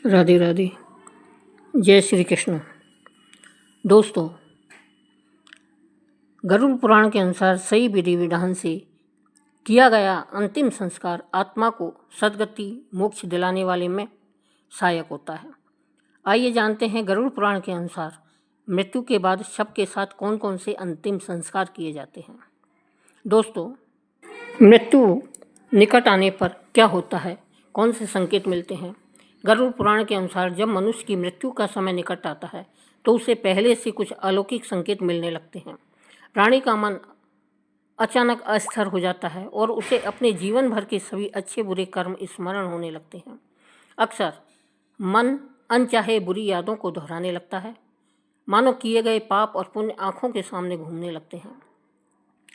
राधे राधे। जय श्री कृष्ण। दोस्तों, गरुड़ पुराण के अनुसार सही विधि विधान से किया गया अंतिम संस्कार आत्मा को सद्गति मोक्ष दिलाने वाले में सहायक होता है। आइए जानते हैं गरुड़ पुराण के अनुसार मृत्यु के बाद शव के साथ कौन कौन से अंतिम संस्कार किए जाते हैं। दोस्तों, मृत्यु निकट आने पर क्या होता है, कौन से संकेत मिलते हैं। गरुड़ पुराण के अनुसार जब मनुष्य की मृत्यु का समय निकट आता है तो उसे पहले से कुछ अलौकिक संकेत मिलने लगते हैं। प्राणी का मन अचानक अस्थिर हो जाता है और उसे अपने जीवन भर के सभी अच्छे बुरे कर्म स्मरण होने लगते हैं। अक्सर मन अनचाहे बुरी यादों को दोहराने लगता है, मानो किए गए पाप और पुण्य आंखों के सामने घूमने लगते हैं।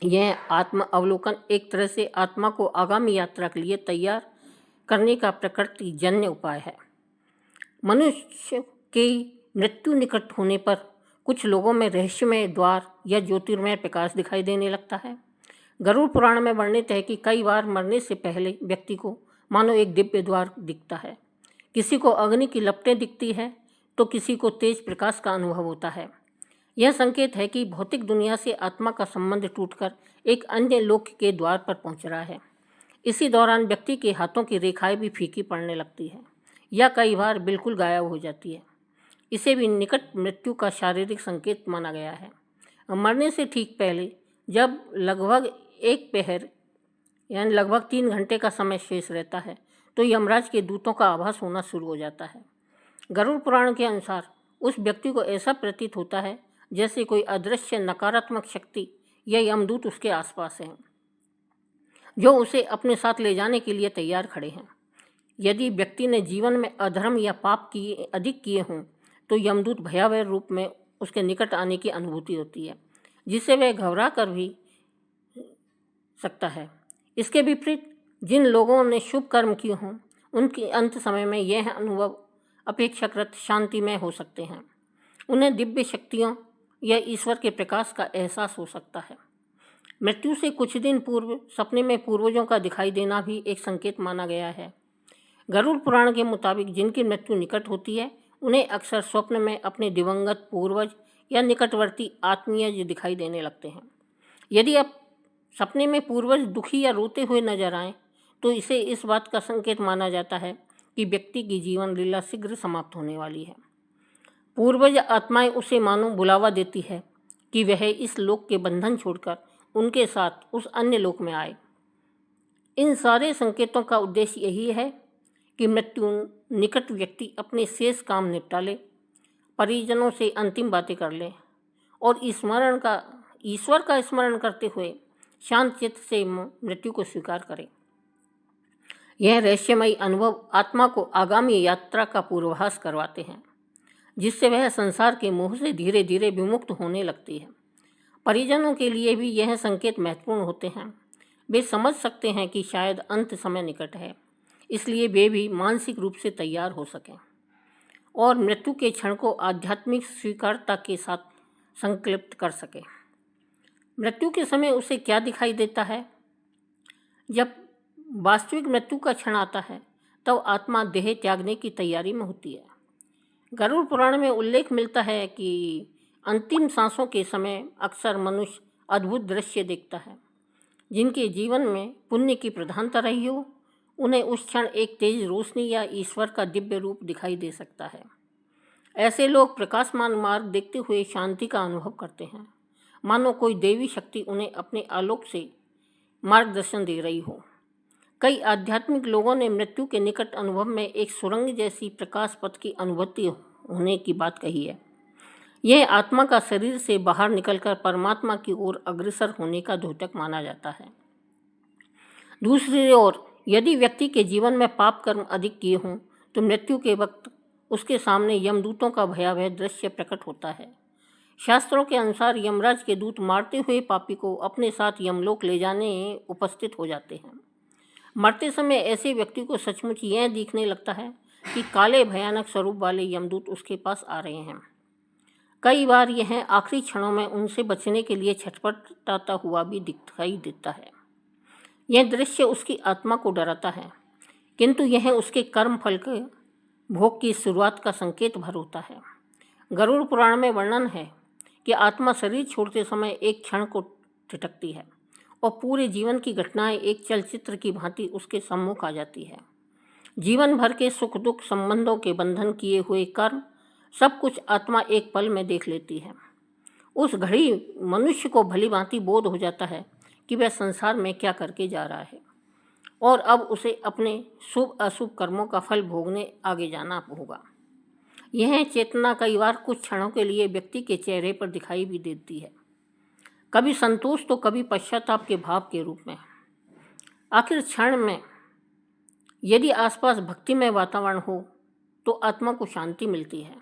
यह आत्म अवलोकन एक तरह से आत्मा को आगामी यात्रा के लिए तैयार करने का प्रकृति जन्य उपाय है। मनुष्य की मृत्यु निकट होने पर कुछ लोगों में रहस्यमय द्वार या ज्योतिर्मय प्रकाश दिखाई देने लगता है। गरुड़ पुराण में वर्णित है कि कई बार मरने से पहले व्यक्ति को मानो एक दिव्य द्वार दिखता है। किसी को अग्नि की लपटें दिखती है तो किसी को तेज प्रकाश का अनुभव होता है। यह संकेत है कि भौतिक दुनिया से आत्मा का संबंध टूटकर एक अन्य लोक के द्वार पर पहुंच रहा है। इसी दौरान व्यक्ति के हाथों की रेखाएं भी फीकी पड़ने लगती है या कई बार बिल्कुल गायब हो जाती है। इसे भी निकट मृत्यु का शारीरिक संकेत माना गया है। मरने से ठीक पहले जब लगभग एक पहर यानी लगभग 3 घंटे का समय शेष रहता है तो यमराज के दूतों का आभास होना शुरू हो जाता है। गरुड़ पुराण के अनुसार उस व्यक्ति को ऐसा प्रतीत होता है जैसे कोई अदृश्य नकारात्मक शक्ति या यमदूत उसके आसपास हैं, जो उसे अपने साथ ले जाने के लिए तैयार खड़े हैं। यदि व्यक्ति ने जीवन में अधर्म या पाप अधिक किए हों तो यमदूत भयावह रूप में उसके निकट आने की अनुभूति होती है, जिससे वह घबरा कर भी सकता है। इसके विपरीत जिन लोगों ने शुभ कर्म किए हों उनके अंत समय में यह अनुभव अपेक्षाकृत शांतिमय हो सकते हैं। उन्हें दिव्य शक्तियों या ईश्वर के प्रकाश का एहसास हो सकता है। मृत्यु से कुछ दिन पूर्व सपने में पूर्वजों का दिखाई देना भी एक संकेत माना गया है। गरुड़ पुराण के मुताबिक जिनकी मृत्यु निकट होती है उन्हें अक्सर स्वप्न में अपने दिवंगत पूर्वज या निकटवर्ती आत्मीय दिखाई देने लगते हैं। यदि आप सपने में पूर्वज दुखी या रोते हुए नजर आएं तो इसे इस बात का संकेत माना जाता है कि व्यक्ति की जीवन लीला शीघ्र समाप्त होने वाली है। पूर्वज आत्माएं उसे मानो बुलावा देती है कि वह इस लोक के बंधन छोड़कर उनके साथ उस अन्य लोक में आए। इन सारे संकेतों का उद्देश्य यही है कि मृत्यु निकट व्यक्ति अपने शेष काम निपटा ले, परिजनों से अंतिम बातें कर ले और ईश्वर का स्मरण करते हुए शांत चित्त से मृत्यु को स्वीकार करे। यह रहस्यमयी अनुभव आत्मा को आगामी यात्रा का पूर्वाभास करवाते हैं, जिससे वह संसार के मोह से धीरे धीरे विमुक्त होने लगती है। परिजनों के लिए भी यह संकेत महत्वपूर्ण होते हैं। वे समझ सकते हैं कि शायद अंत समय निकट है, इसलिए वे भी मानसिक रूप से तैयार हो सकें और मृत्यु के क्षण को आध्यात्मिक स्वीकारता के साथ संकल्पित कर सकें। मृत्यु के समय उसे क्या दिखाई देता है? जब वास्तविक मृत्यु का क्षण आता है तब आत्मा देह त्यागने की तैयारी में होती है। गरुड़ पुराण में उल्लेख मिलता है कि अंतिम सांसों के समय अक्सर मनुष्य अद्भुत दृश्य देखता है। जिनके जीवन में पुण्य की प्रधानता रही हो उन्हें उस क्षण एक तेज रोशनी या ईश्वर का दिव्य रूप दिखाई दे सकता है। ऐसे लोग प्रकाशमान मार्ग देखते हुए शांति का अनुभव करते हैं, मानो कोई देवी शक्ति उन्हें अपने आलोक से मार्गदर्शन दे रही हो। कई आध्यात्मिक लोगों ने मृत्यु के निकट अनुभव में एक सुरंग जैसी प्रकाश पथ की अनुभूति होने की बात कही है। यह आत्मा का शरीर से बाहर निकलकर परमात्मा की ओर अग्रसर होने का द्योतक माना जाता है। दूसरी ओर यदि व्यक्ति के जीवन में पाप कर्म अधिक किए हों तो मृत्यु के वक्त उसके सामने यमदूतों का भयावह दृश्य प्रकट होता है। शास्त्रों के अनुसार यमराज के दूत मारते हुए पापी को अपने साथ यमलोक ले जाने उपस्थित हो जाते हैं। मरते समय ऐसे व्यक्ति को सचमुच यह दिखने लगता है कि काले भयानक स्वरूप वाले यमदूत उसके पास आ रहे हैं। कई बार यह आखिरी क्षणों में उनसे बचने के लिए छटपटाता हुआ भी दिखाई देता है। यह दृश्य उसकी आत्मा को डराता है, किंतु यह उसके कर्म फल के भोग की शुरुआत का संकेत भर होता है। गरुड़ पुराण में वर्णन है कि आत्मा शरीर छोड़ते समय एक क्षण को ठिठकती है और पूरे जीवन की घटनाएं एक चलचित्र की भांति उसके सम्मुख आ जाती है। जीवन भर के सुख दुख, संबंधों के बंधन, किए हुए कर्म, सब कुछ आत्मा एक पल में देख लेती है। उस घड़ी मनुष्य को भली भांति बोध हो जाता है कि वह संसार में क्या करके जा रहा है और अब उसे अपने शुभ अशुभ कर्मों का फल भोगने आगे जाना होगा। यह चेतना कई बार कुछ क्षणों के लिए व्यक्ति के चेहरे पर दिखाई भी देती है, कभी संतोष तो कभी पश्चाताप के भाव के रूप में। आखिर क्षण में यदि आसपास भक्तिमय वातावरण हो तो आत्मा को शांति मिलती है।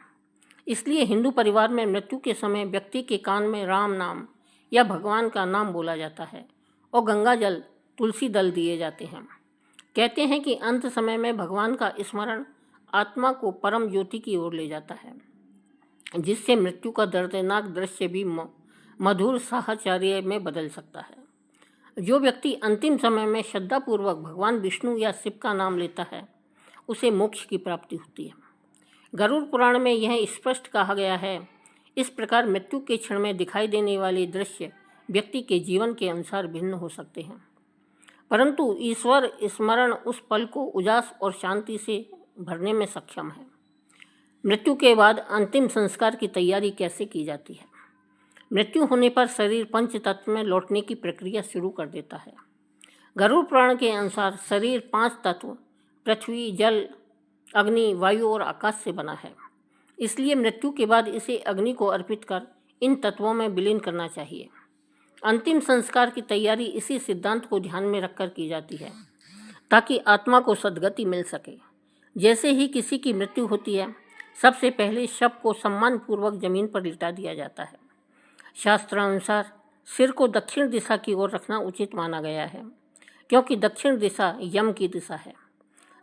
इसलिए हिंदू परिवार में मृत्यु के समय व्यक्ति के कान में राम नाम या भगवान का नाम बोला जाता है और गंगा जल, तुलसी दल दिए जाते हैं। कहते हैं कि अंत समय में भगवान का स्मरण आत्मा को परम ज्योति की ओर ले जाता है, जिससे मृत्यु का दर्दनाक दृश्य भी मधुर साहचर्य में बदल सकता है। जो व्यक्ति अंतिम समय में श्रद्धापूर्वक भगवान विष्णु या शिव का नाम लेता है, उसे मोक्ष की प्राप्ति होती है। गरुड़ पुराण में यह स्पष्ट कहा गया है। इस प्रकार मृत्यु के क्षण में दिखाई देने वाले दृश्य व्यक्ति के जीवन के अनुसार भिन्न हो सकते हैं, परंतु ईश्वर स्मरण उस पल को उजास और शांति से भरने में सक्षम है। मृत्यु के बाद अंतिम संस्कार की तैयारी कैसे की जाती है? मृत्यु होने पर शरीर पंच तत्व में लौटने की प्रक्रिया शुरू कर देता है। गरुड़ पुराण के अनुसार शरीर 5 तत्व पृथ्वी, जल, अग्नि, वायु और आकाश से बना है। इसलिए मृत्यु के बाद इसे अग्नि को अर्पित कर इन तत्वों में विलीन करना चाहिए। अंतिम संस्कार की तैयारी इसी सिद्धांत को ध्यान में रखकर की जाती है ताकि आत्मा को सद्गति मिल सके। जैसे ही किसी की मृत्यु होती है, सबसे पहले शव को सम्मानपूर्वक जमीन पर लिटा दिया जाता है। शास्त्रानुसार सिर को दक्षिण दिशा की ओर रखना उचित माना गया है, क्योंकि दक्षिण दिशा यम की दिशा है।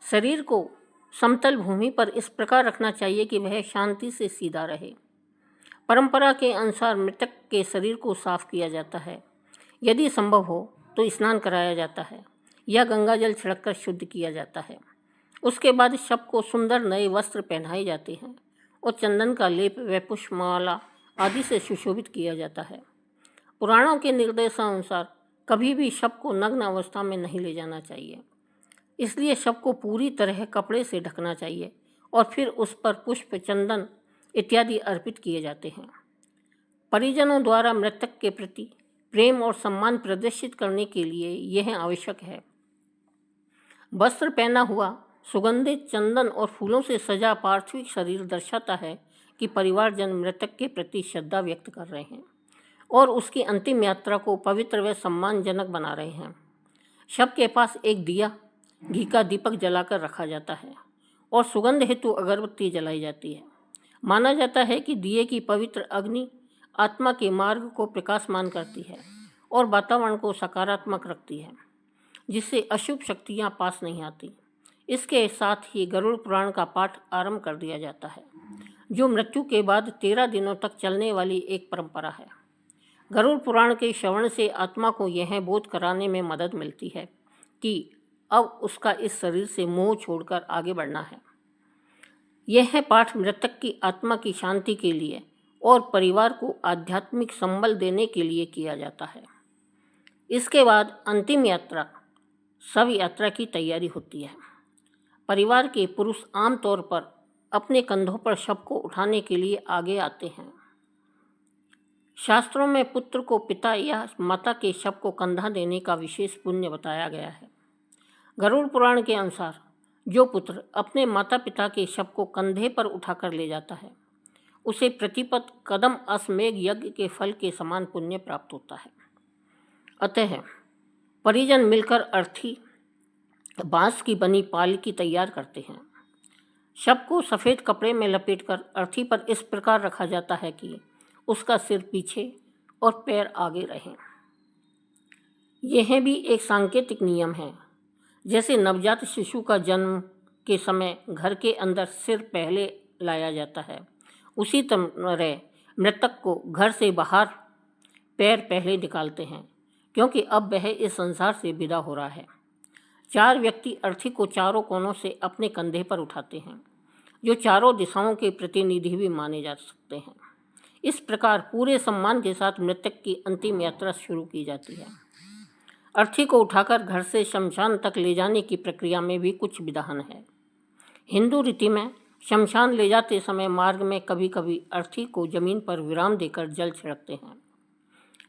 शरीर को समतल भूमि पर इस प्रकार रखना चाहिए कि वह शांति से सीधा रहे। परंपरा के अनुसार मृतक के शरीर को साफ किया जाता है। यदि संभव हो तो स्नान कराया जाता है या गंगा जल छिड़ककर शुद्ध किया जाता है। उसके बाद शव को सुंदर नए वस्त्र पहनाए जाते हैं और चंदन का लेप व पुष्पमाला आदि से सुशोभित किया जाता है। पुराणों के निर्देशानुसार कभी भी शव को नग्न अवस्था में नहीं ले जाना चाहिए। इसलिए शव को पूरी तरह कपड़े से ढकना चाहिए और फिर उस पर पुष्प, चंदन इत्यादि अर्पित किए जाते हैं। परिजनों द्वारा मृतक के प्रति प्रेम और सम्मान प्रदर्शित करने के लिए यह आवश्यक है। वस्त्र पहना हुआ सुगंधित चंदन और फूलों से सजा पार्थिव शरीर दर्शाता है कि परिवारजन मृतक के प्रति श्रद्धा व्यक्त कर रहे हैं और उसकी अंतिम यात्रा को पवित्र व सम्मानजनक बना रहे हैं। शव के पास एक दिया, घी का दीपक जलाकर रखा जाता है और सुगंध हेतु अगरबत्ती जलाई जाती है। माना जाता है कि दिए की पवित्र अग्नि आत्मा के मार्ग को प्रकाशमान करती है और वातावरण को सकारात्मक रखती है, जिससे अशुभ शक्तियां पास नहीं आती। इसके साथ ही गरुड़ पुराण का पाठ आरंभ कर दिया जाता है, जो मृत्यु के बाद 13 दिनों तक चलने वाली एक परंपरा है। गरुड़ पुराण के श्रवण से आत्मा को यह बोध कराने में मदद मिलती है कि अब उसका इस शरीर से मोह छोड़कर आगे बढ़ना है। यह पाठ मृतक की आत्मा की शांति के लिए और परिवार को आध्यात्मिक संबल देने के लिए किया जाता है। इसके बाद अंतिम यात्रा, शव यात्रा की तैयारी होती है। परिवार के पुरुष आमतौर पर अपने कंधों पर शव को उठाने के लिए आगे आते हैं। शास्त्रों में पुत्र को पिता या माता के शव को कंधा देने का विशेष पुण्य बताया गया है। गरुड़ पुराण के अनुसार जो पुत्र अपने माता पिता के शव को कंधे पर उठाकर ले जाता है, उसे प्रतिपत कदम अश्वमेध यज्ञ के फल के समान पुण्य प्राप्त होता है। अतः परिजन मिलकर अर्थी बांस की बनी पालकी तैयार करते हैं। शव को सफ़ेद कपड़े में लपेटकर अर्थी पर इस प्रकार रखा जाता है कि उसका सिर पीछे और पैर आगे रहें। यह भी एक सांकेतिक नियम है। जैसे नवजात शिशु का जन्म के समय घर के अंदर सिर पहले लाया जाता है, उसी तरह मृतक को घर से बाहर पैर पहले निकालते हैं, क्योंकि अब वह इस संसार से विदा हो रहा है। 4 व्यक्ति अर्थी को चारों कोनों से अपने कंधे पर उठाते हैं। जो चारों दिशाओं के प्रतिनिधि भी माने जा सकते हैं। इस प्रकार पूरे सम्मान के साथ मृतक की अंतिम यात्रा शुरू की जाती है। अर्थी को उठाकर घर से शमशान तक ले जाने की प्रक्रिया में भी कुछ विधान है। हिंदू रीति में शमशान ले जाते समय मार्ग में कभी कभी अर्थी को जमीन पर विराम देकर जल छिड़कते हैं।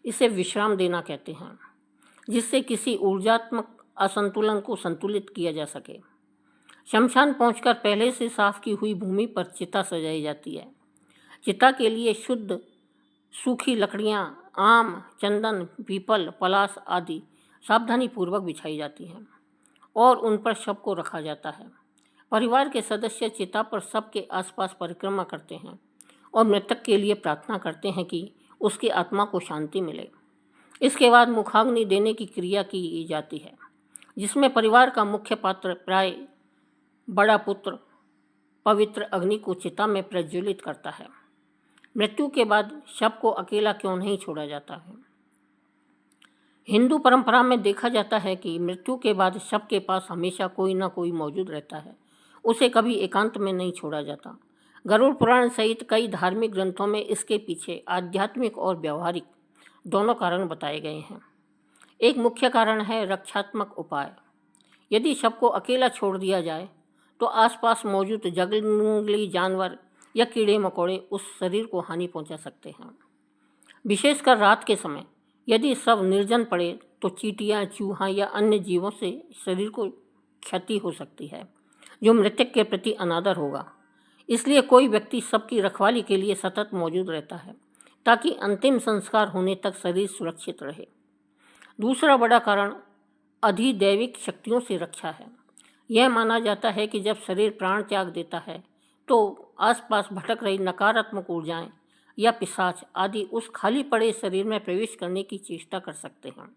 इसे विश्राम देना कहते हैं, जिससे किसी ऊर्जात्मक असंतुलन को संतुलित किया जा सके। शमशान पहुंचकर पहले से साफ की हुई भूमि पर चिता सजाई जाती है। चिता के लिए शुद्ध सूखी लकड़ियां, आम, चंदन, पीपल, पलास आदि सावधानीपूर्वक बिछाई जाती हैं और उन पर शव को रखा जाता है। परिवार के सदस्य चिता पर शव के आसपास परिक्रमा करते हैं और मृतक के लिए प्रार्थना करते हैं कि उसकी आत्मा को शांति मिले। इसके बाद मुखाग्नि देने की क्रिया की जाती है, जिसमें परिवार का मुख्य पात्र प्राय बड़ा पुत्र पवित्र अग्नि को चिता में प्रज्वलित करता है। मृत्यु के बाद शव को अकेला क्यों नहीं छोड़ा जाता है? हिंदू परंपरा में देखा जाता है कि मृत्यु के बाद शव के पास हमेशा कोई ना कोई मौजूद रहता है। उसे कभी एकांत में नहीं छोड़ा जाता। गरुड़ पुराण सहित कई धार्मिक ग्रंथों में इसके पीछे आध्यात्मिक और व्यावहारिक दोनों कारण बताए गए हैं। एक मुख्य कारण है रक्षात्मक उपाय। यदि शव को अकेला छोड़ दिया जाए तो आसपास मौजूद जंगली जानवर या कीड़े मकोड़े उस शरीर को हानि पहुंचा सकते हैं। विशेषकर रात के समय यदि शव निर्जन पड़े तो चींटियां, चूहा या अन्य जीवों से शरीर को क्षति हो सकती है, जो मृतक के प्रति अनादर होगा। इसलिए कोई व्यक्ति शव की रखवाली के लिए सतत मौजूद रहता है, ताकि अंतिम संस्कार होने तक शरीर सुरक्षित रहे। दूसरा बड़ा कारण अधिदैविक शक्तियों से रक्षा है। यह माना जाता है कि जब शरीर प्राण त्याग देता है तो आसपास भटक रही नकारात्मक ऊर्जाएं या पिशाच आदि उस खाली पड़े शरीर में प्रवेश करने की चेष्टा कर सकते हैं।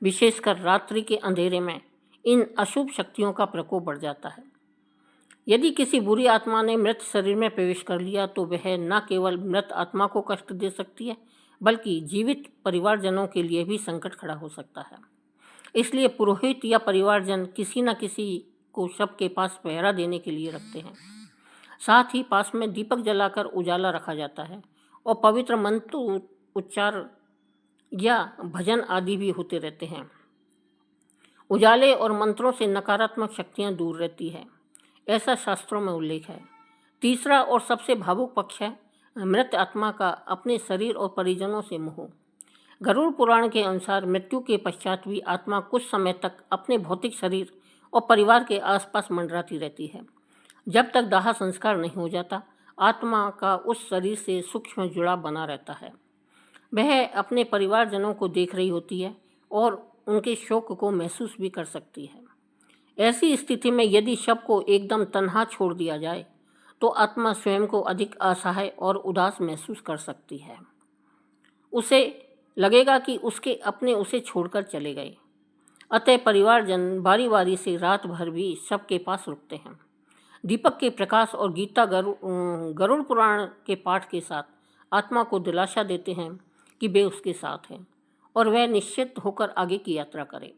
विशेषकर रात्रि के अंधेरे में इन अशुभ शक्तियों का प्रकोप बढ़ जाता है। यदि किसी बुरी आत्मा ने मृत शरीर में प्रवेश कर लिया तो वह न केवल मृत आत्मा को कष्ट दे सकती है, बल्कि जीवित परिवारजनों के लिए भी संकट खड़ा हो सकता है। इसलिए पुरोहित या परिवारजन किसी न किसी को शव के पास पहरा देने के लिए रखते हैं। साथ ही पास में दीपक जलाकर उजाला रखा जाता है और पवित्र मंत्र उच्चार या भजन आदि भी होते रहते हैं। उजाले और मंत्रों से नकारात्मक शक्तियां दूर रहती है, ऐसा शास्त्रों में उल्लेख है। तीसरा और सबसे भावुक पक्ष है मृत आत्मा का अपने शरीर और परिजनों से मोह। गरुड़ पुराण के अनुसार मृत्यु के पश्चात भी आत्मा कुछ समय तक अपने भौतिक शरीर और परिवार के आसपास मंडराती रहती है। जब तक दाह संस्कार नहीं हो जाता, आत्मा का उस शरीर से सूक्ष्म जुड़ाव बना रहता है। वह अपने परिवारजनों को देख रही होती है और उनके शोक को महसूस भी कर सकती है। ऐसी स्थिति में यदि शव को एकदम तन्हा छोड़ दिया जाए तो आत्मा स्वयं को अधिक असहाय और उदास महसूस कर सकती है। उसे लगेगा कि उसके अपने उसे छोड़कर चले गए। अतः परिवारजन बारी बारी से रात भर भी शव के पास रुकते हैं। दीपक के प्रकाश और गीता गरुड़ पुराण के पाठ के साथ आत्मा को दिलासा देते हैं कि वे उसके साथ हैं और वह निश्चित होकर आगे की यात्रा करे।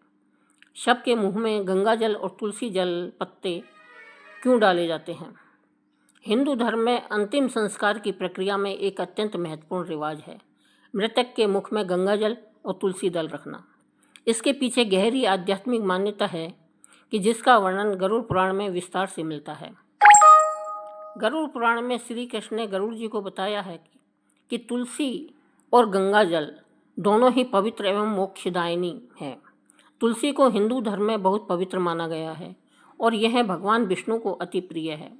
शव के मुंह में गंगा जल और तुलसी जल पत्ते क्यों डाले जाते हैं? हिंदू धर्म में अंतिम संस्कार की प्रक्रिया में एक अत्यंत महत्वपूर्ण रिवाज है मृतक के मुख में गंगा जल और तुलसी दल रखना। इसके पीछे गहरी आध्यात्मिक मान्यता है कि जिसका वर्णन गरुड़ पुराण में विस्तार से मिलता है। गरुड़ पुराण में श्री कृष्ण ने गरुड़ जी को बताया है कि तुलसी और गंगा जल दोनों ही पवित्र एवं मोक्षदायिनी है। तुलसी को हिंदू धर्म में बहुत पवित्र माना गया है और यह भगवान विष्णु को अति प्रिय है।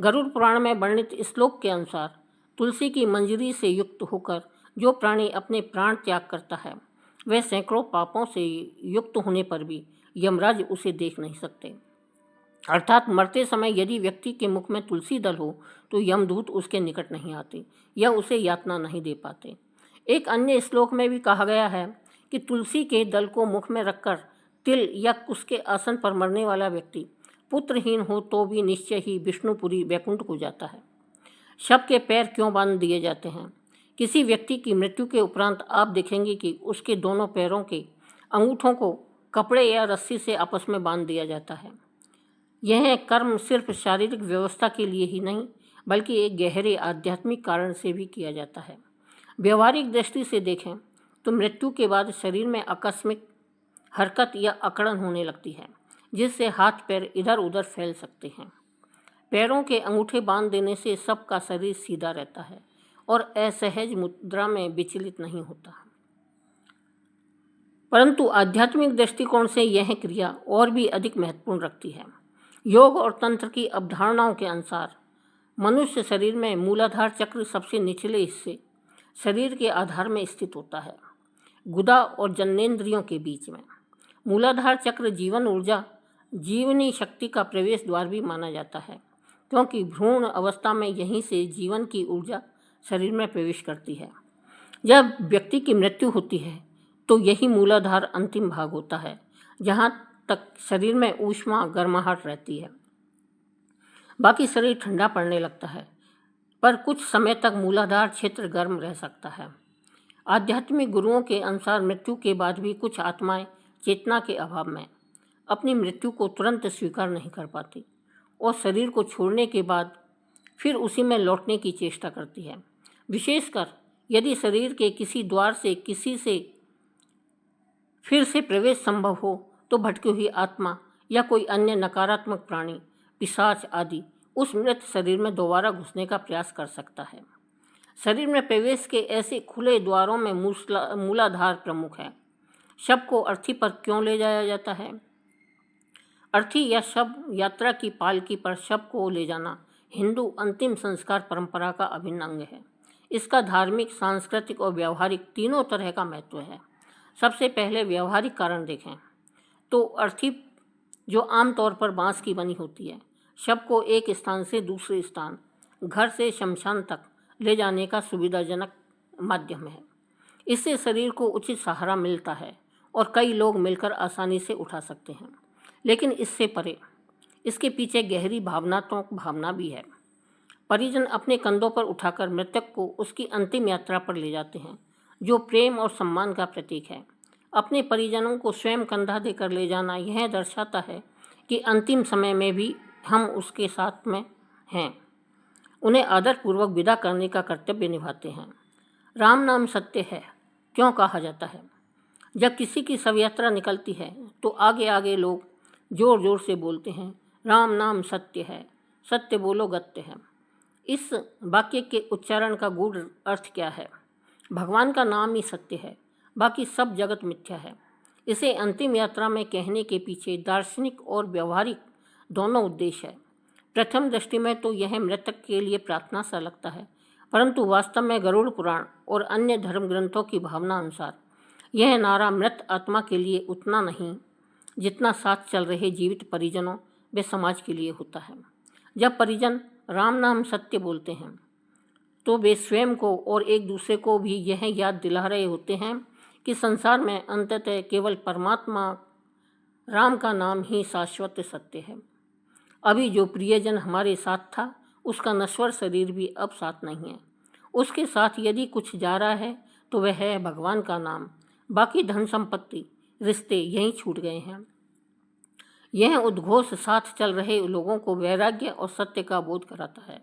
गरुड़ पुराण में वर्णित श्लोक के अनुसार तुलसी की मंजरी से युक्त होकर जो प्राणी अपने प्राण त्याग करता है वह सैकड़ों पापों से युक्त होने पर भी यमराज उसे देख नहीं सकते। अर्थात मरते समय यदि व्यक्ति के मुख में तुलसी दल हो तो यमदूत उसके निकट नहीं आते या उसे यातना नहीं दे पाते। एक अन्य श्लोक में भी कहा गया है कि तुलसी के दल को मुख में रखकर तिल या उसके आसन पर मरने वाला व्यक्ति पुत्रहीन हो तो भी निश्चय ही विष्णुपुरी वैकुंठ को जाता है। शव के पैर क्यों बांध दिए जाते हैं? किसी व्यक्ति की मृत्यु के उपरांत आप देखेंगे कि उसके दोनों पैरों के अंगूठों को कपड़े या रस्सी से आपस में बांध दिया जाता है। यह कर्म सिर्फ शारीरिक व्यवस्था के लिए ही नहीं बल्कि एक गहरे आध्यात्मिक कारण से भी किया जाता है। व्यवहारिक दृष्टि से देखें तो मृत्यु के बाद शरीर में आकस्मिक हरकत या अकड़न होने लगती है, जिससे हाथ पैर इधर उधर फैल सकते हैं। पैरों के अंगूठे बांध देने से सबका शरीर सीधा रहता है और असहज मुद्रा में विचलित नहीं होता। परंतु आध्यात्मिक दृष्टिकोण से यह क्रिया और भी अधिक महत्वपूर्ण रखती है। योग और तंत्र की अवधारणाओं के अनुसार मनुष्य शरीर में मूलाधार चक्र सबसे निचले हिस्से शरीर के आधार में स्थित होता है, गुदा और जन्नेंद्रियों के बीच में। मूलाधार चक्र जीवन ऊर्जा, जीवनी शक्ति का प्रवेश द्वार भी माना जाता है, क्योंकि भ्रूण अवस्था में यहीं से जीवन की ऊर्जा शरीर में प्रवेश करती है। जब व्यक्ति की मृत्यु होती है तो यही मूलाधार अंतिम भाग होता है, जहाँ तक शरीर में ऊष्मा गर्माहट रहती है। बाकी शरीर ठंडा पड़ने लगता है, पर कुछ समय तक मूलाधार क्षेत्र गर्म रह सकता है। आध्यात्मिक गुरुओं के अनुसार मृत्यु के बाद भी कुछ आत्माएं चेतना के अभाव में अपनी मृत्यु को तुरंत स्वीकार नहीं कर पाती और शरीर को छोड़ने के बाद फिर उसी में लौटने की चेष्टा करती है। विशेषकर यदि शरीर के किसी द्वार से किसी से फिर से प्रवेश संभव हो तो भटकी हुई आत्मा या कोई अन्य नकारात्मक प्राणी, पिशाच आदि उस मृत शरीर में दोबारा घुसने का प्रयास कर सकता है। शरीर में प्रवेश के ऐसे खुले द्वारों में मूलाधार प्रमुख है। शव को अर्थी पर क्यों ले जाया जाता है? अर्थी या शव यात्रा की पालकी पर शव को ले जाना हिंदू अंतिम संस्कार परंपरा का अभिन्न अंग है। इसका धार्मिक, सांस्कृतिक और व्यावहारिक तीनों तरह का महत्व है। सबसे पहले व्यावहारिक कारण देखें तो अर्थी जो आमतौर पर बांस की बनी होती है, शव को एक स्थान से दूसरे स्थान, घर से शमशान तक ले जाने का सुविधाजनक माध्यम है। इससे शरीर को उचित सहारा मिलता है और कई लोग मिलकर आसानी से उठा सकते हैं। लेकिन इससे परे इसके पीछे गहरी भावनात्मक भावना भी है। परिजन अपने कंधों पर उठाकर मृतक को उसकी अंतिम यात्रा पर ले जाते हैं, जो प्रेम और सम्मान का प्रतीक है। अपने परिजनों को स्वयं कंधा देकर ले जाना यह दर्शाता है कि अंतिम समय में भी हम उसके साथ में हैं। उन्हें आदरपूर्वक विदा करने का कर्तव्य निभाते हैं। राम नाम सत्य है क्यों कहा जाता है? जब किसी की शव यात्रा निकलती है तो आगे आगे लोग जोर जोर से बोलते हैं, राम नाम सत्य है, सत्य बोलो गत्य है। इस वाक्य के उच्चारण का गूढ़ अर्थ क्या है? भगवान का नाम ही सत्य है, बाकी सब जगत मिथ्या है। इसे अंतिम यात्रा में कहने के पीछे दार्शनिक और व्यवहारिक दोनों उद्देश्य है। प्रथम दृष्टि में तो यह मृतक के लिए प्रार्थना सा लगता है, परंतु वास्तव में गरुड़ पुराण और अन्य धर्म ग्रंथों की भावना अनुसार यह नारा मृत आत्मा के लिए उतना नहीं जितना साथ चल रहे जीवित परिजनों व समाज के लिए होता है। जब परिजन राम नाम सत्य बोलते हैं तो वे स्वयं को और एक दूसरे को भी यह याद दिला रहे होते हैं कि संसार में अंततः केवल परमात्मा राम का नाम ही शाश्वत सत्य है। अभी जो प्रियजन हमारे साथ था उसका नश्वर शरीर भी अब साथ नहीं है। उसके साथ यदि कुछ जा रहा है तो वह है भगवान का नाम। बाकी धन संपत्ति, रिश्ते यहीं छूट गए हैं। यह उद्घोष साथ चल रहे लोगों को वैराग्य और सत्य का बोध कराता है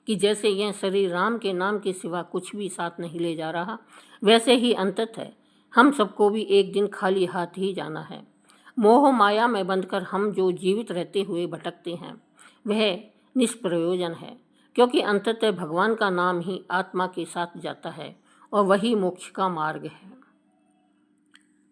कि जैसे यह शरीर राम के नाम के सिवा कुछ भी साथ नहीं ले जा रहा, वैसे ही अंततः हम सबको भी एक दिन खाली हाथ ही जाना है। मोह माया में बंधकर हम जो जीवित रहते हुए भटकते हैं वह निष्प्रयोजन है, क्योंकि अंततः भगवान का नाम ही आत्मा के साथ जाता है और वही मोक्ष का मार्ग है।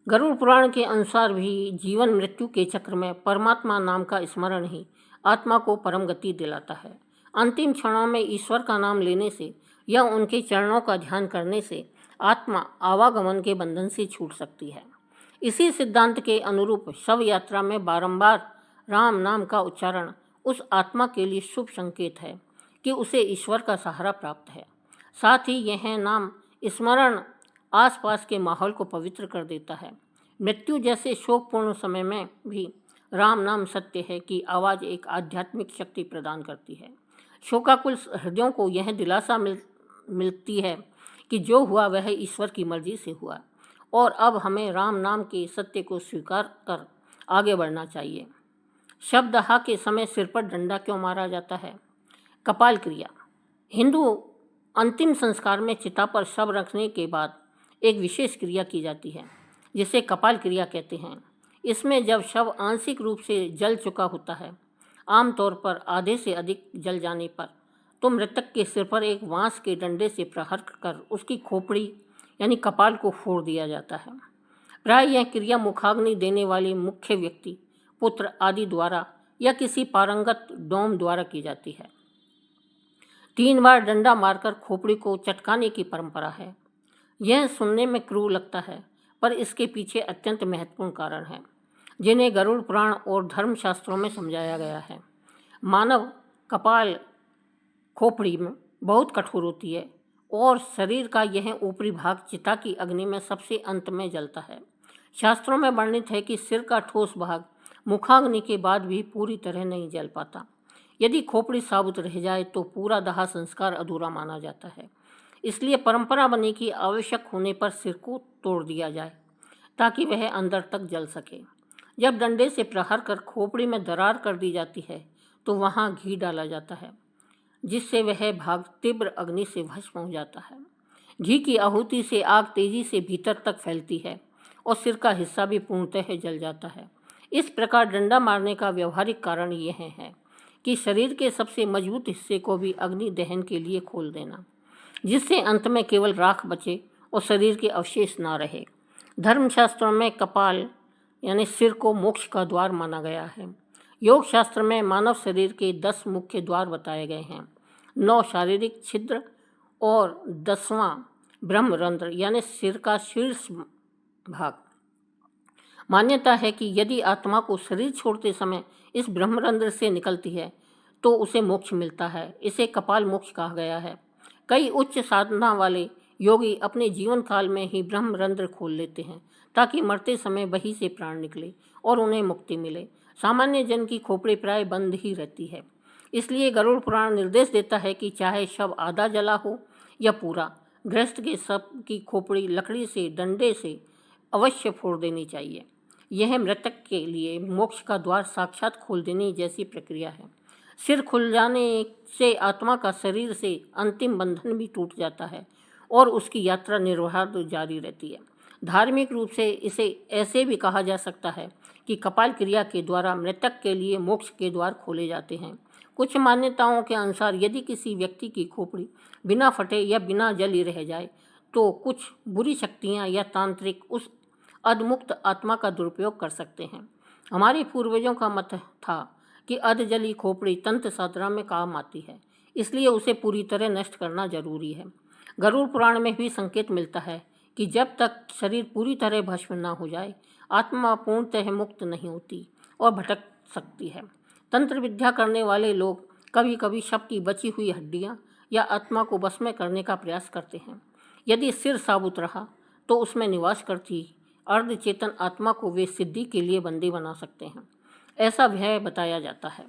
गरुड़ पुराण के अनुसार भी जीवन मृत्यु के चक्र में परमात्मा नाम का स्मरण ही आत्मा को परम गति दिलाता है। अंतिम क्षणों में ईश्वर का नाम लेने से या उनके चरणों का ध्यान करने से आत्मा आवागमन के बंधन से छूट सकती है। इसी सिद्धांत के अनुरूप शव यात्रा में बारंबार राम नाम का उच्चारण उस आत्मा के लिए शुभ संकेत है कि उसे ईश्वर का सहारा प्राप्त है। साथ ही यह नाम स्मरण आसपास के माहौल को पवित्र कर देता है। मृत्यु जैसे शोकपूर्ण समय में भी राम नाम सत्य है कि आवाज़ एक आध्यात्मिक शक्ति प्रदान करती है। शोकाकुल हृदयों को यह दिलासा मिलती है कि जो हुआ वह ईश्वर की मर्जी से हुआ और अब हमें राम नाम के सत्य को स्वीकार कर आगे बढ़ना चाहिए। शवदाह के समय सिर पर डंडा क्यों मारा जाता है? कपाल क्रिया। हिंदू अंतिम संस्कार में चिता पर शव रखने के बाद एक विशेष क्रिया की जाती है जिसे कपाल क्रिया कहते हैं। इसमें जब शव आंशिक रूप से जल चुका होता है, आमतौर पर आधे से अधिक जल जाने पर, तो मृतक के सिर पर एक बांस के डंडे से प्रहार कर उसकी खोपड़ी यानी कपाल को फोड़ दिया जाता है। प्राय यह क्रिया मुखाग्नि देने वाले मुख्य व्यक्ति, पुत्र आदि द्वारा या किसी पारंगत डोम द्वारा की जाती है। 3 बार डंडा मारकर खोपड़ी को चटकाने की परंपरा है। यह सुनने में क्रूर लगता है, पर इसके पीछे अत्यंत महत्वपूर्ण कारण है जिन्हें गरुड़ पुराण और धर्मशास्त्रों में समझाया गया है। मानव कपाल खोपड़ी में बहुत कठोर होती है और शरीर का यह ऊपरी भाग चिता की अग्नि में सबसे अंत में जलता है। शास्त्रों में वर्णित है कि सिर का ठोस भाग मुखाग्नि के बाद भी पूरी तरह नहीं जल पाता। यदि खोपड़ी साबुत रह जाए तो पूरा दाह संस्कार अधूरा माना जाता है। इसलिए परंपरा बनी कि आवश्यक होने पर सिर को तोड़ दिया जाए ताकि वह अंदर तक जल सके। जब डंडे से प्रहार कर खोपड़ी में दरार कर दी जाती है तो वहाँ घी डाला जाता है जिससे वह भाग तीव्र अग्नि से भस्म हो जाता है। घी की आहुति से आग तेजी से भीतर तक फैलती है और सिर का हिस्सा भी पूर्णतः जल जाता है। इस प्रकार डंडा मारने का व्यवहारिक कारण यह है कि शरीर के सबसे मजबूत हिस्से को भी अग्नि दहन के लिए खोल देना, जिससे अंत में केवल राख बचे और शरीर के अवशेष ना रहे। धर्मशास्त्रों में कपाल यानी सिर को मोक्ष का द्वार माना गया है। योग शास्त्र में मानव शरीर के 10 मुख्य द्वार बताए गए हैं, 9 शारीरिक छिद्र और 10वां ब्रह्मरंध्र यानी सिर का शीर्ष भाग। मान्यता है कि यदि आत्मा को शरीर छोड़ते समय इस ब्रह्मरंध्र से निकलती है तो उसे मोक्ष मिलता है। इसे कपाल मोक्ष कहा गया है। कई उच्च साधना वाले योगी अपने जीवन काल में ही ब्रह्मरंध्र खोल लेते हैं ताकि मरते समय वही से प्राण निकले और उन्हें मुक्ति मिले। सामान्य जन की खोपड़ी प्राय बंद ही रहती है। इसलिए गरुड़ पुराण निर्देश देता है कि चाहे शव आधा जला हो या पूरा, गृहस्थ के शव की खोपड़ी लकड़ी से डंडे से अवश्य फोड़ देनी चाहिए। यह मृतक के लिए मोक्ष का द्वार साक्षात खोल देने जैसी प्रक्रिया है। सिर खुल जाने से आत्मा का शरीर से अंतिम बंधन भी टूट जाता है और उसकी यात्रा निर्बाध जारी रहती है। धार्मिक रूप से इसे ऐसे भी कहा जा सकता है कि कपाल क्रिया के द्वारा मृतक के लिए मोक्ष के द्वार खोले जाते हैं। कुछ मान्यताओं के अनुसार यदि किसी व्यक्ति की खोपड़ी बिना फटे या बिना जली रह जाए तो कुछ बुरी शक्तियां या तांत्रिक उस अधमुक्त आत्मा का दुरुपयोग कर सकते हैं। हमारे पूर्वजों का मत था कि अधजली खोपड़ी तंत्र साधना में काम आती है, इसलिए उसे पूरी तरह नष्ट करना जरूरी है। गरुड़ पुराण में भी संकेत मिलता है कि जब तक शरीर पूरी तरह भस्म न हो जाए आत्मा पूर्णतः मुक्त नहीं होती और भटक सकती है। तंत्र विद्या करने वाले लोग कभी कभी शव की बची हुई हड्डियां या आत्मा को बस में करने का प्रयास करते हैं। यदि सिर साबुत रहा तो उसमें निवास करती अर्धचेतन आत्मा को वे सिद्धि के लिए बंदी बना सकते हैं, ऐसा भय बताया जाता है।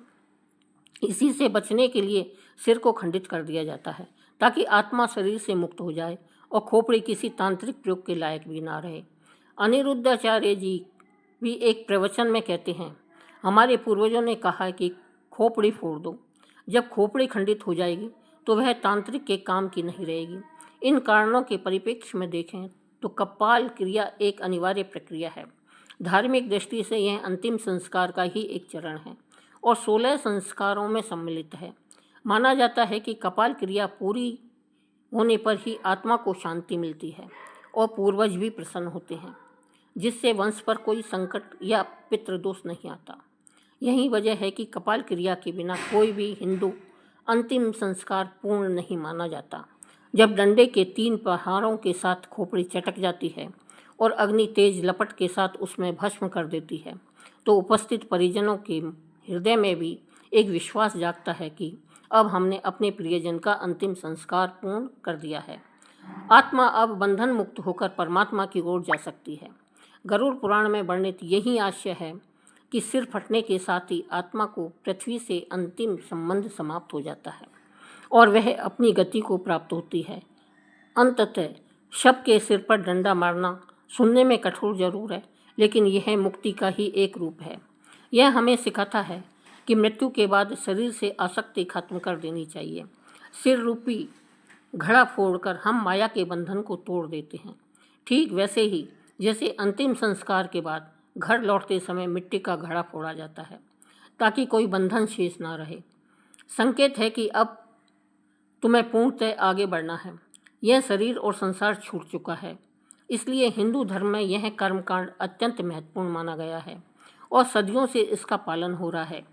इसी से बचने के लिए सिर को खंडित कर दिया जाता है ताकि आत्मा शरीर से मुक्त हो जाए और खोपड़ी किसी तांत्रिक प्रयोग के लायक भी ना रहे। अनिरुद्धाचार्य जी भी एक प्रवचन में कहते हैं, हमारे पूर्वजों ने कहा कि खोपड़ी फोड़ दो। जब खोपड़ी खंडित हो जाएगी तो वह तांत्रिक के काम की नहीं रहेगी। इन कारणों के परिप्रेक्ष्य में देखें तो कपाल क्रिया एक अनिवार्य प्रक्रिया है। धार्मिक दृष्टि से यह अंतिम संस्कार का ही एक चरण है और 16 संस्कारों में सम्मिलित है। माना जाता है कि कपाल क्रिया पूरी होने पर ही आत्मा को शांति मिलती है और पूर्वज भी प्रसन्न होते हैं, जिससे वंश पर कोई संकट या पितृदोष नहीं आता। यही वजह है कि कपाल क्रिया के बिना कोई भी हिंदू अंतिम संस्कार पूर्ण नहीं माना जाता। जब डंडे के 3 प्रहारों के साथ खोपड़ी चटक जाती है और अग्नि तेज लपट के साथ उसमें भस्म कर देती है तो उपस्थित परिजनों के हृदय में भी एक विश्वास जागता है कि अब हमने अपने प्रियजन का अंतिम संस्कार पूर्ण कर दिया है। आत्मा अब बंधन मुक्त होकर परमात्मा की ओर जा सकती है। गरुड़ पुराण में वर्णित यही आशय है कि सिर फटने के साथ ही आत्मा को पृथ्वी से अंतिम संबंध समाप्त हो जाता है और वह अपनी गति को प्राप्त होती है। अंततः शव के सिर पर डंडा मारना सुनने में कठोर जरूर है, लेकिन यह मुक्ति का ही एक रूप है। यह हमें सिखाता है कि मृत्यु के बाद शरीर से आसक्ति खत्म कर देनी चाहिए। सिर रूपी घड़ा फोड़कर हम माया के बंधन को तोड़ देते हैं। ठीक वैसे ही जैसे अंतिम संस्कार के बाद घर लौटते समय मिट्टी का घड़ा फोड़ा जाता है ताकि कोई बंधन शेष ना रहे। संकेत है कि अब तुम्हें पूर्णतः आगे बढ़ना है। यह शरीर और संसार छूट चुका है। इसलिए हिंदू धर्म में यह कर्मकांड अत्यंत महत्वपूर्ण माना गया है और सदियों से इसका पालन हो रहा है।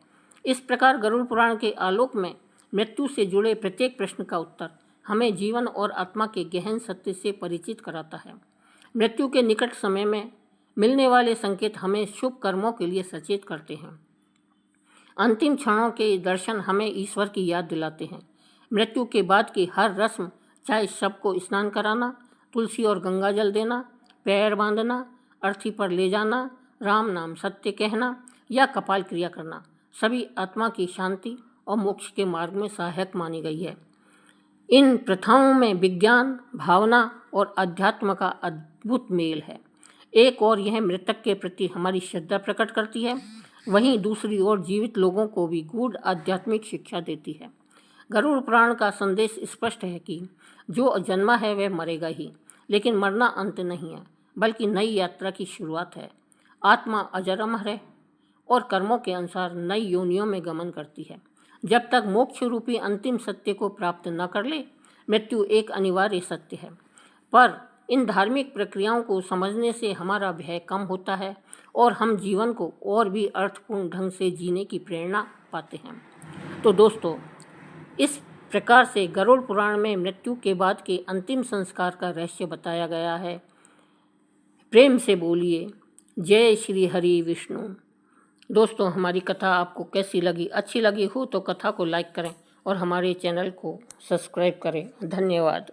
इस प्रकार गरुड़ पुराण के आलोक में मृत्यु से जुड़े प्रत्येक प्रश्न का उत्तर हमें जीवन और आत्मा के गहन सत्य से परिचित कराता है। मृत्यु के निकट समय में मिलने वाले संकेत हमें शुभ कर्मों के लिए सचेत करते हैं। अंतिम क्षणों के दर्शन हमें ईश्वर की याद दिलाते हैं। मृत्यु के बाद की हर रस्म, चाहे शव को स्नान कराना, तुलसी और गंगा जल देना, पैर बांधना, अर्थी पर ले जाना, राम नाम सत्य कहना या कपाल क्रिया करना, सभी आत्मा की शांति और मोक्ष के मार्ग में सहायक मानी गई है। इन प्रथाओं में विज्ञान, भावना और अध्यात्म का अद्भुत मेल है। एक और यह मृतक के प्रति हमारी श्रद्धा प्रकट करती है, वहीं दूसरी ओर जीवित लोगों को भी गूढ़ आध्यात्मिक शिक्षा देती है। गरुड़ पुराण का संदेश स्पष्ट है कि जो जन्मा है वह मरेगा ही, लेकिन मरना अंत नहीं है, बल्कि नई यात्रा की शुरुआत है। आत्मा अजर अमर है और कर्मों के अनुसार नई योनियों में गमन करती है। जब तक मोक्ष रूपी अंतिम सत्य को प्राप्त न कर ले, मृत्यु एक अनिवार्य सत्य है। पर इन धार्मिक प्रक्रियाओं को समझने से हमारा भय कम होता है और हम जीवन को और भी अर्थपूर्ण ढंग से जीने की प्रेरणा पाते हैं। तो दोस्तों, इस प्रकार से गरुड़ पुराण में मृत्यु के बाद के अंतिम संस्कार का रहस्य बताया गया है। प्रेम से बोलिए जय श्री हरि विष्णु। दोस्तों, हमारी कथा आपको कैसी लगी? अच्छी लगी हो तो कथा को लाइक करें और हमारे चैनल को सब्सक्राइब करें। धन्यवाद।